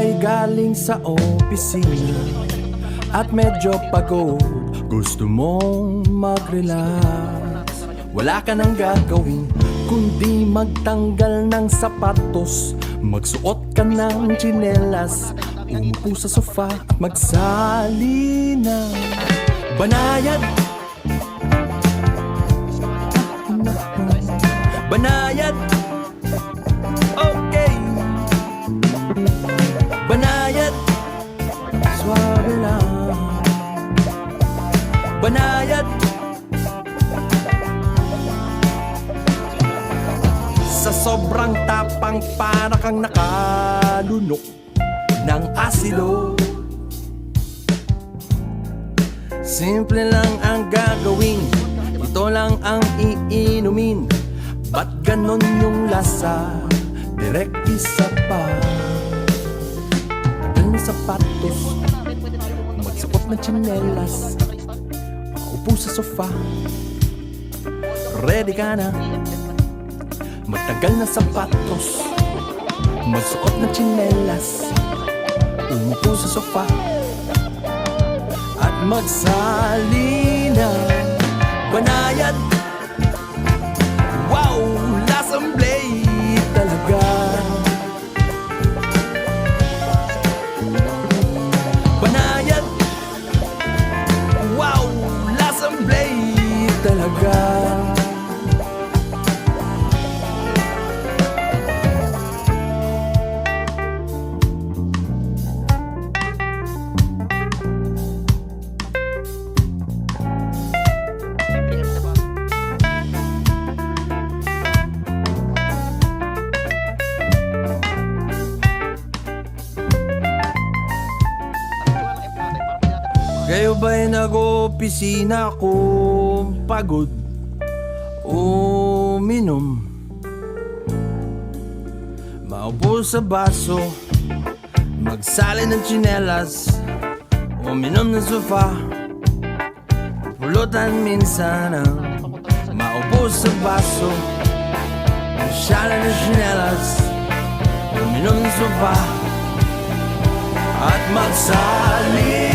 ba'y galing sa opisina at medyo pagod, gusto mong mag-relax? Wala ka nang gagawin kundi magtanggal ng sapatos, magsuot ka ng tsinelas, umupo sa sofa at magsali ng banayad. Banayad, okay. Banayad, suabe lang. Banayad, sa sobrang tapang para kang nakalunok ng asido. Simple lang ang gagawin, ito lang ang iinumin. Ba't ganon yung lasa? Direct isa pa. Tagal ng sapatos, magsuot ng tsinelas, maupo sa sofa, ready ka na. Magtagal na sapatos, magsuot ng tsinelas, umupo sa sofa at magsali na banayad. Wow, lasang blade talaga. Banayad, wow, lasang blade talaga. Kayo ba'y nag-opisina kung pagod uminom? Maupo sa baso, magsali ng tsinelas, uminom ng sofa, pulutan minsan ang maupo sa baso, magsali ng tsinelas, uminom ng sofa at magsali